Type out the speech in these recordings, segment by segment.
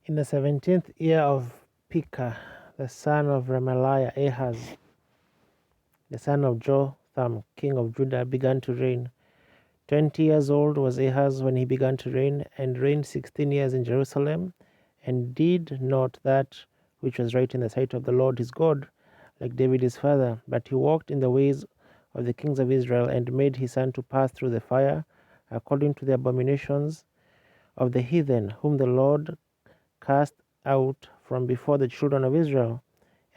In the 17th year of Pekah, the son of Remaliah, Ahaz, the son of Jotham, king of Judah, began to reign. 20 years old was Ahaz when he began to reign, and reigned 16 years in Jerusalem, and did not that which was right in the sight of the Lord his God, like David his father. But he walked in the ways of the kings of Israel, and made his son to pass through the fire, according to the abominations of the heathen, whom the Lord cast out from before the children of Israel.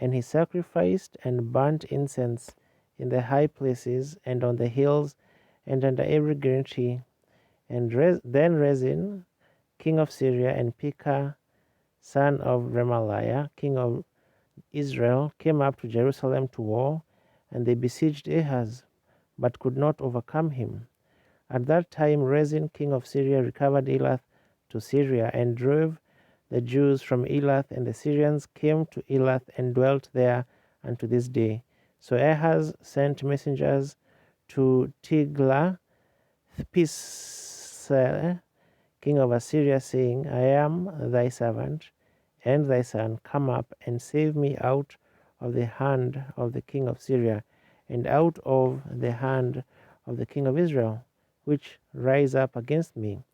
And he sacrificed and burnt incense in the high places, and on the hills, and under every green tree. And then Rezin, king of Syria, and Pekah, son of Remaliah, king of Israel, came up to Jerusalem to war, and they besieged Ahaz, but could not overcome him. At that time Rezin, king of Syria, recovered Elath to Syria, and drove the Jews from Elath, and the Syrians came to Elath and dwelt there unto this day. So Ahaz sent messengers to Tiglath-Pileser, king of Assyria, saying, I am thy servant and thy son. Come up and save me out of the hand of the king of Syria, and out of the hand of the king of Israel, which rise up against me.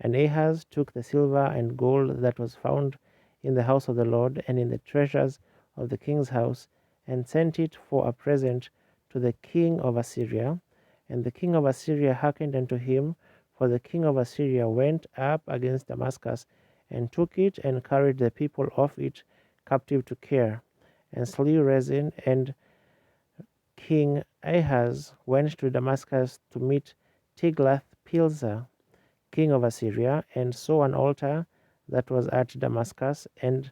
And Ahaz took the silver and gold that was found in the house of the Lord, and in the treasures of the king's house, and sent it for a present to the king of Assyria. And the king of Assyria hearkened unto him, for the king of Assyria went up against Damascus, and took it, and carried the people of it captive to Kir, and slew Rezin. And King Ahaz went to Damascus to meet Tiglath-Pileser, king of Assyria, and saw an altar that was at Damascus. And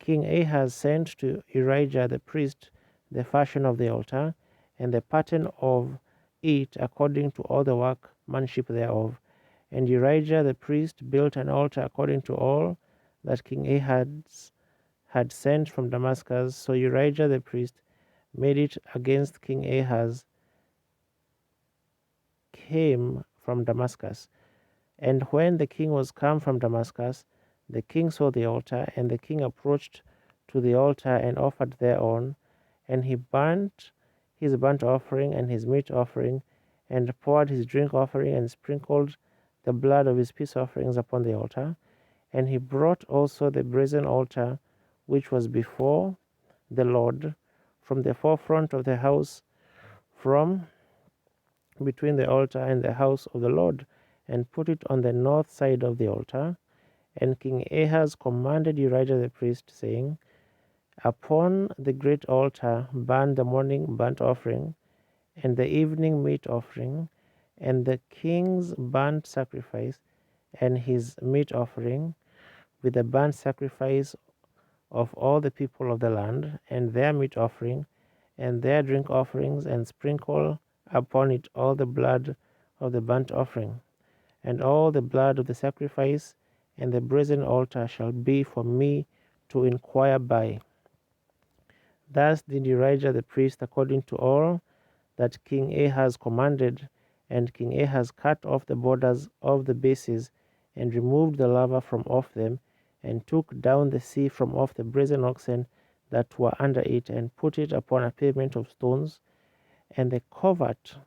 King Ahaz sent to Urijah the priest the fashion of the altar, and the pattern of it according to all the workmanship thereof. And Urijah the priest built an altar according to all that King Ahaz had sent from Damascus. So Urijah the priest made it against King Ahaz came from Damascus. And when the king was come from Damascus, the king saw the altar, and the king approached to the altar and offered thereon. And he burnt his burnt offering and his meat offering, and poured his drink offering, and sprinkled the blood of his peace offerings upon the altar. And he brought also the brazen altar which was before the Lord from the forefront of the house, from between the altar and the house of the Lord, and put it on the north side of the altar. And King Ahaz commanded Urijah the priest, saying, Upon the great altar burn the morning burnt offering, and the evening meat offering, and the king's burnt sacrifice, and his meat offering, with the burnt sacrifice of all the people of the land, and their meat offering, and their drink offerings, and sprinkle upon it all the blood of the burnt offering, and all the blood of the sacrifice. And the brazen altar shall be for me to inquire by. Thus did Urijah the priest according to all that King Ahaz commanded. And King Ahaz cut off the borders of the bases, and removed the lava from off them, and took down the sea from off the brazen oxen that were under it, and put it upon a pavement of stones. And the covert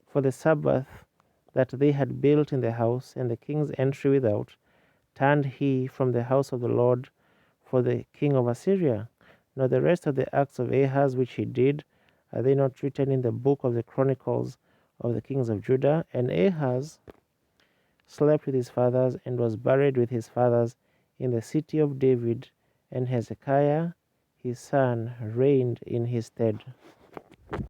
for the Sabbath that they had built in the house, and the king's entry without, turned he from the house of the Lord for the king of Assyria. Now the rest of the acts of Ahaz which he did, are they not written in the book of the Chronicles of the kings of Judah? And Ahaz slept with his fathers, and was buried with his fathers in the city of David, and Hezekiah his son reigned in his stead.